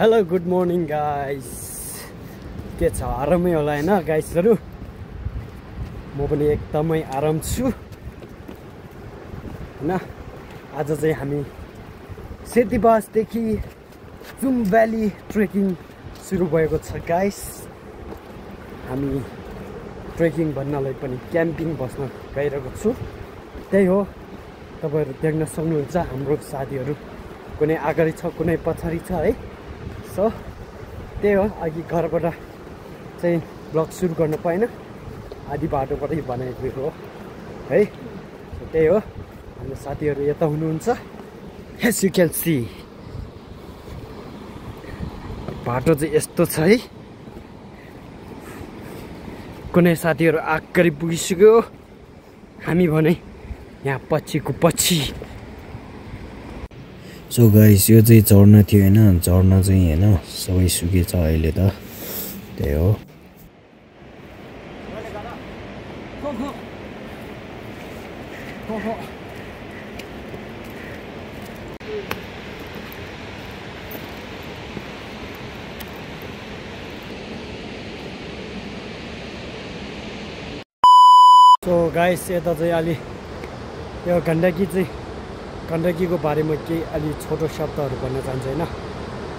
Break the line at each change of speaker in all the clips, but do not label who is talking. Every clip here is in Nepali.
Hello good morning guys. के छ आरामै होला हैन गाइसहरु? म पनि एकदमै आराम छु हैन। आज चाहिँ हामी सेतीबासदेखि जुम भ्याली ट्रेकिङ सुरु भएको छ गाइस। हामी ट्रेकिङ भन्नलाई पनि क्याम्पिङ बस्न गइरहेको छु। त्यही हो, तपाईहरु देख्न सक्नुहुन्छ हाम्रो साथीहरु कुनै अगाडि छ कुनै पछाडि छ है। सो त्यही हो, अघि घरबाट चाहिँ ब्लग सुरु गर्न पाएन, आधी बाटोबाटै बनाएको हो है। सो त्यही हो, हाम्रो साथीहरु यता हुनुहुन्छ। एज यु क्यान सी बाटो चाहिँ यस्तो छ है। कुनै साथीहरु अगाडि पुगिसक्यो, हामी भने यहाँ पछिको पछि।
सो गाइस, यो चाहिँ झर्ना थियो हैन। झर्ना चाहिँ हैन सबै सुकेछ अहिले त। त्यही हो।
सो गाइस, यता चाहिँ अलि यो गण्डकीको बारेमा केही अलि छोटो शब्दहरू भन्न चाहन्छु हैन।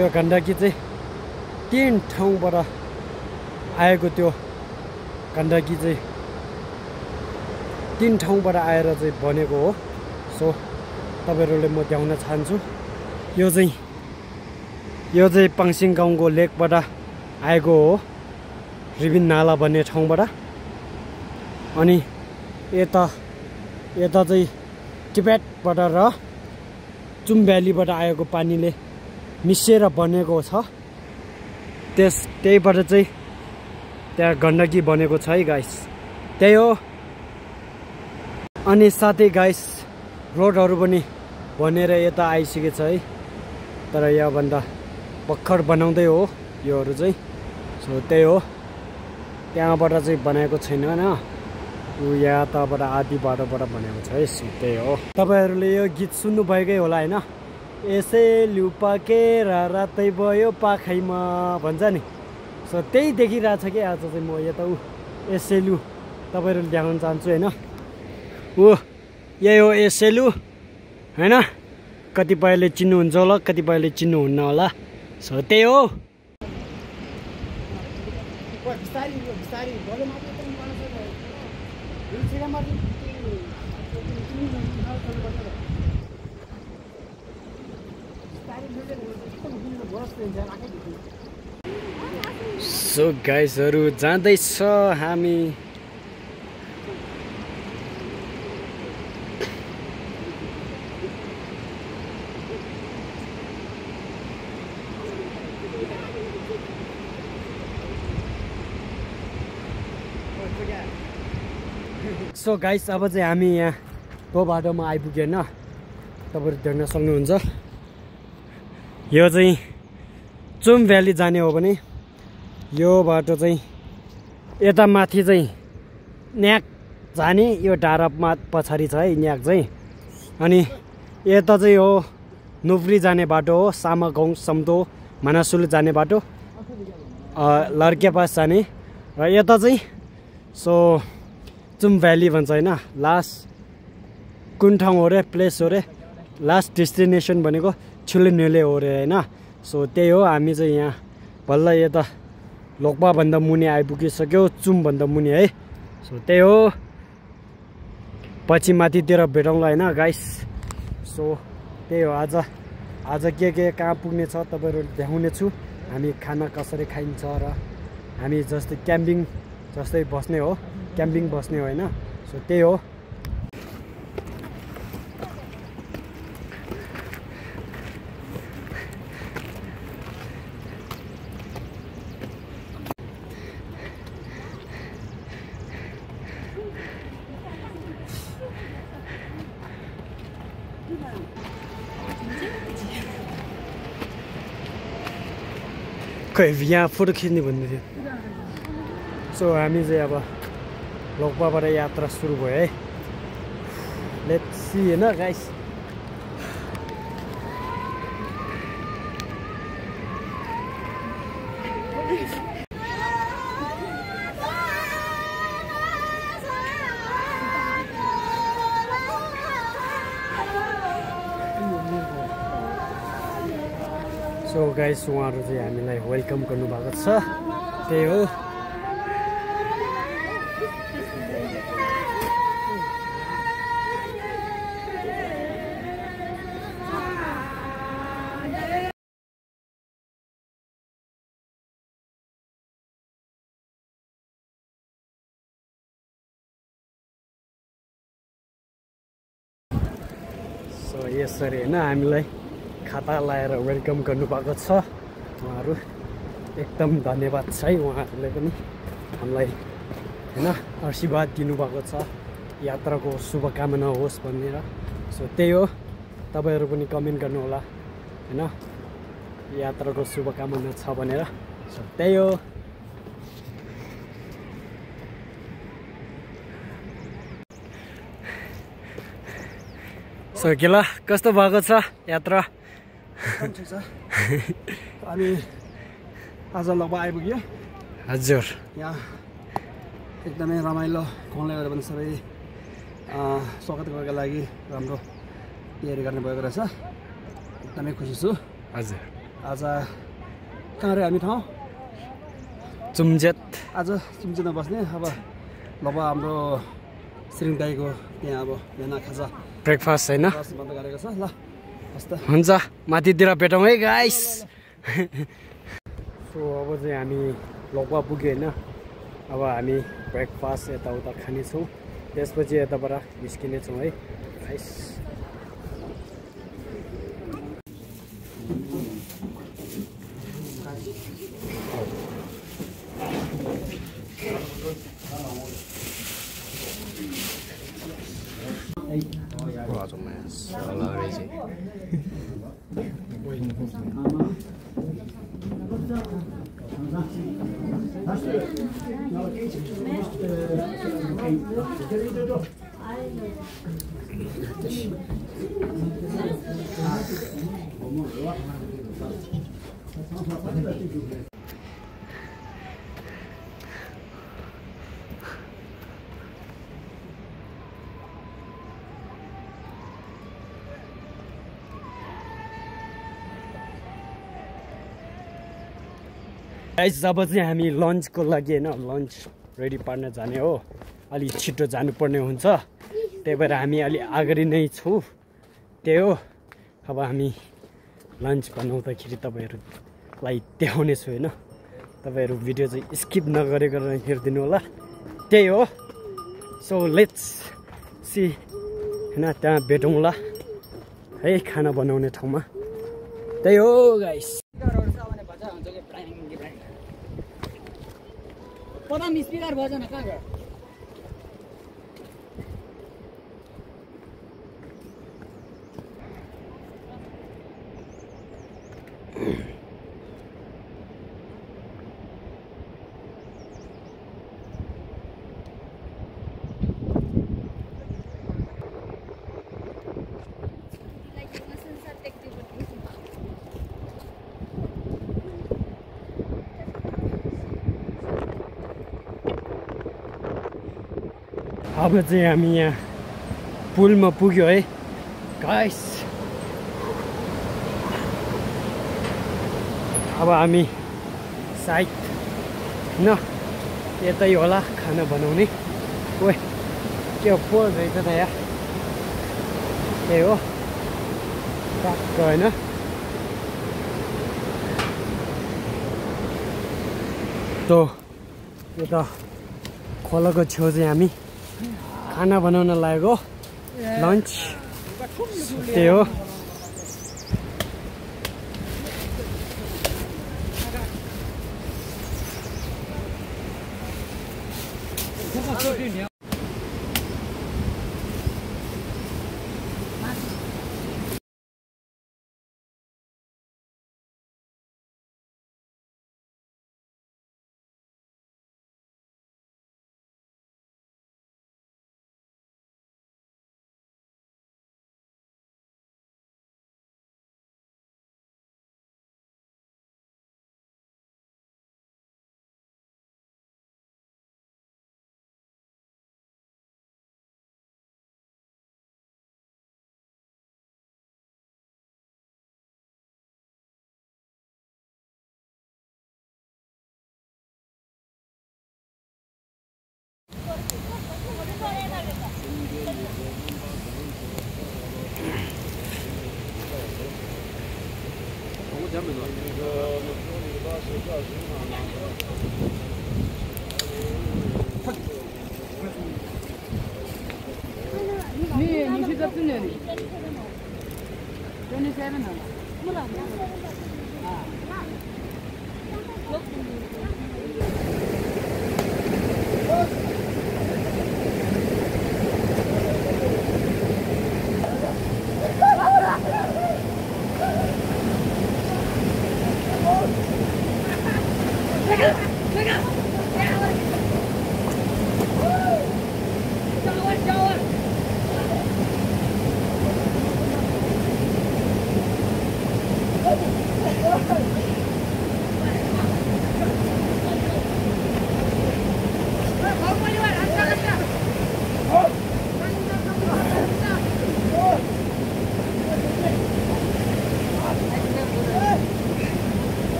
यो गण्डकी चाहिँ 3 ठाउँबाट आएको, त्यो गण्डकी चाहिँ 3 ठाउँबाट आएर चाहिँ बनेको हो। सो तपाईहरुले म देखाउन चाहन्छु, यो चाहिँ पाङसिङ गाउँको लेकबाट आएको हो, रिबिन नाला भन्ने ठाउँबाट। अनि यता चाहिँ टिबेटबाट र जुम भ्यालीबाट आएको पानीले मिसिएर बनेको छ। त्यहीबाट चाहिँ त्यहाँ गण्डकी बनेको छ है गाइस। त्यही हो। अनि साथै गाइस, रोडहरू पनि बनेर यता आइसकेछ है। तर यहाँभन्दा भर्खर बनाउँदै हो योहरू चाहिँ। सो त्यही हो, त्यहाँबाट चाहिँ बनाएको छैन हैन, यहाँ तबाट आधी बाटोबाट बनाएको छ है। त्यही हो। तपाईहरुले यो गीत सुन्नु भएकै होला हैन। यसै लुपाके रातै भयो पाखैमा भन्छ नि। सो त्यही देखिरहेछ कि आज चाहिँ म यता एसेलु तपाईहरुले देखाउन चाहन्छु हैन। यही हो एसेलु हैन। कतिपयले चिन्नुहुन्छ होला, कतिपयले चिन्नुहुन्न होला। सो त्यही हो। सो गाइसहरु, जाँदैछ हामी। सो गाइस, अब चाहिँ हामी यहाँ त्यो बाटोमा आइपुग्यो हैन। तपाईहरु देख्न सक्नुहुन्छ, यो चाहिँ जुम भ्याली जाने हो भने यो बाटो चाहिँ यता माथि चाहिँ न्याक जाने, यो डाँडामा पछाडि छ है न्याक चाहिँ। अनि यता चाहिँ हो नुब्री जाने बाटो हो, सामागाउँ समदो मानासुल जाने बाटो, लर्के पास जाने। र यता चाहिँ सो जुम भ्याली भन्छ हैन। लास्ट कुन ठाउँ हो रे, प्लेस हो रे, लास्ट डेस्टिनेसन भनेको छुलेनेले हो रे हैन। सो त्यही हो, हामी चाहिँ यहाँ बल्ल यता लोकपाभन्दा मुनि आइपुगिसक्यो, जुमभन्दा मुनि है। सो त्यही हो, पछि माथितिर भेटौँला हैन गाइस। सो त्यही हो, आज के कहाँ पुग्ने छ तपाईहरु देखाउने छु। हामी खाना कसरी खाइन्छ र हामी जस्तै क्याम्पिङ जस्तै बस्ने हो, क्याम्पिङ बस्ने हो हैन। सो त्यही हो। खै यहाँ फोटो खिच्ने भन्दै थियो। सो हामी चाहिँ अब लोकपाबाट यात्रा सुरु भयो है। लेट्स सी हैन गाइस। सो गाइस उहाँहरू चाहिँ हामीलाई वेलकम गर्नुभएको छ त्यही हो सो यसरी होइन हामीलाई खाता लाएर वेलकम गर्नुभएको छ उहाँहरू एकदम धन्यवाद छ है उहाँहरूले पनि हामीलाई होइन आशीर्वाद दिनुभएको छ यात्राको शुभकामना होस् भनेर सो त्यही हो तपाईँहरू पनि कमेन्ट गर्नुहोला होइन यात्राको शुभकामना छ भनेर सो त्यही हो सो के ल कस्तो भएको छ यात्रा
ठिक छ अनि आज लगभग आइपुग्यो
हजुर
यहाँ एकदमै रमाइलो फोनले गर्दा पनि सबै स्वागत गर्नको लागि राम्रो तयारी गर्ने भएको रहेछ एकदमै खुसी छु
हजुर
आज कहाँ रे हामी ठाउँ
चुम्जेत
आज चुम्चेतमा बस्ने अब लगभग हाम्रो श्रीङ दाईको त्यहाँ अब बिहान खाजा
ब्रेकफास्ट होइन
बन्द गरेको छ ल हस् त
हुन्छ माथितिर भेटौँ है गाइस सो अब चाहिँ हामी लोकवा पुग्यो होइन अब हामी ब्रेकफास्ट यताउता खानेछौँ त्यसपछि यताबाट निस्किनेछौँ है गाइस गाइस जब चाहिँ हामी लन्चको लागि होइन लन्च रेडी पार्न जाने हो अलि छिटो जानुपर्ने हुन्छ त्यही भएर हामी अलि अगाडि नै छौँ त्यही हो अब हामी लन्च बनाउँदाखेरि तपाईँहरूलाई देखाउने छु होइन तपाईँहरू भिडियो चाहिँ स्किप नगरेर हेरिदिनु होला त्यही हो सो लेट्स सी होइन त्यहाँ भेटौँला है खाना बनाउने ठाउँमा त्यही हो गाइस
पदम स्पिकर भएछ न कहाँ गयो
अब चाहिँ हामी यहाँ पुलमा पुग्यो है गाइस अब हामी सायद होइन यतै होला खाना बनाउने ओए के हो पोल रहेछ त यहाँ त्यही हो टक्क होइन त यो त खोलाको छेउ चाहिँ हामी खाना बनाउन लागेको लन्च त्यही हो
你是这真的27呢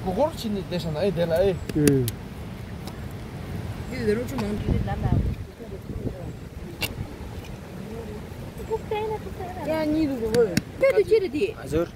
？Kokor
sini desa na dela eh.
Ini dulu cuma Ya ni dulu. Itu jadi.
हजुर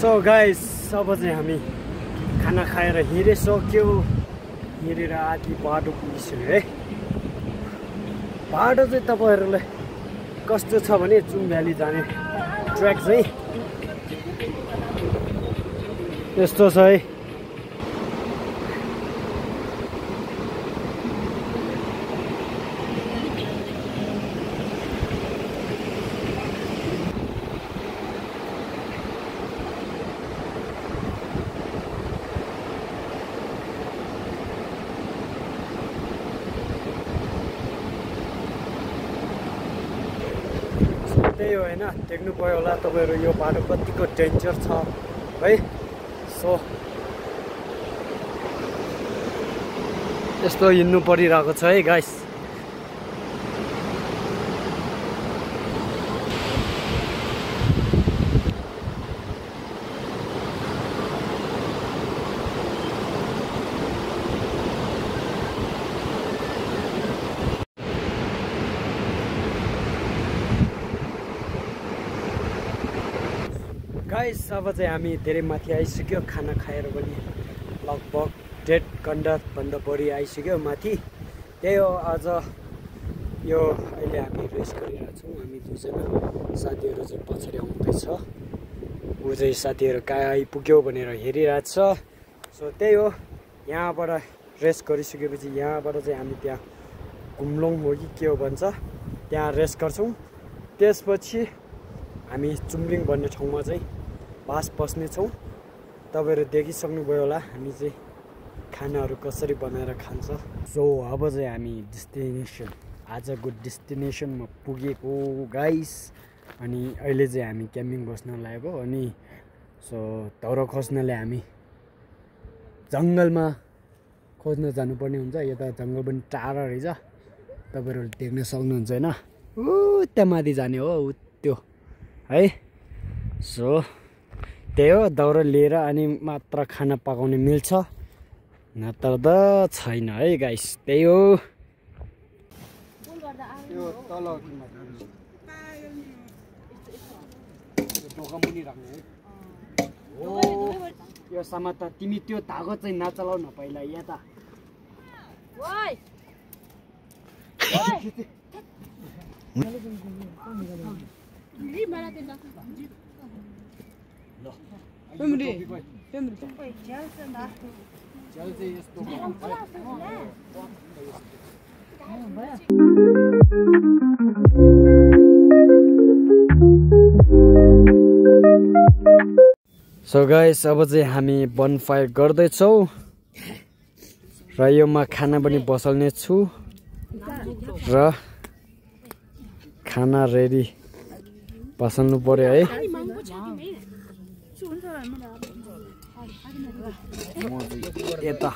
सो गाइस अब चाहिँ हामी खाना खाएर हिँडिसक्यो हिँडेर आधी बाटो पुगिसक्यो है बाटो चाहिँ तपाईहरुलाई कस्तो छ भने जुम भ्याली जाने ट्र्याक चाहिँ यस्तो छ है त्यही हो हैन देख्नु भयो होला तपाईहरु यो बाटो कतिको डेन्जर छ है सो यस्तो हिँड्नु परिरहेको छ है गाइस गाइस अब चाहिँ हामी धेरै माथि आइसक्यो खाना खाएर पनि लगभग 1.5 घण्टा भन्दा बढी आइसक्यो माथि त्यही हो आज यो अहिले हामी रेस्ट गरिरहेको छौँ हामी दुईजना साथीहरू चाहिँ पछाडि आउँदैछ ऊ चाहिँ साथीहरू कहाँ आइपुग्यो भनेर हेरिरहेको छ सो त्यही हो यहाँबाट रेस्ट गरिसकेपछि यहाँबाट चाहिँ हामी त्यहाँ घुम्लोङ हो कि के हो भन्छ त्यहाँ रेस्ट गर्छौँ त्यसपछि हामी चुम्लिङ भन्ने ठाउँमा चाहिँ बास बस्नेछौँ तपाईँहरू देखिसक्नुभयो होला हामी चाहिँ खानाहरू कसरी बनाएर खान्छ सो अब चाहिँ हामी डेस्टिनेसन आजको डेस्टिनेसनमा पुगेको गाइस अनि अहिले चाहिँ हामी क्याम्पिङ बस्न लागेको अनि सो दाउरा खोज्नले हामी जङ्गलमा खोज्न जानुपर्ने हुन्छ यता जङ्गल पनि टाढा रहेछ तपाईँहरू देख्न सक्नुहुन्छ होइन ऊ त्यहाँ माथि जाने हो ऊ त्यो है सो त्यही हो दाउरा लिएर अनि मात्र खाना पकाउने मिल्छ नत्र त छैन है गाइस त्यही हो
यो तल ढोका मुनि राख्ने है
हो यो समाता तिमी त्यो धागो चाहिँ नचलाउ न पहिला यता सो गाइस अब चाहिँ हामी बनफायर गर्दैछौँ र योमा खाना पनि बसाल्ने छु र खाना रेडी बसाल्नु पर्यो है यता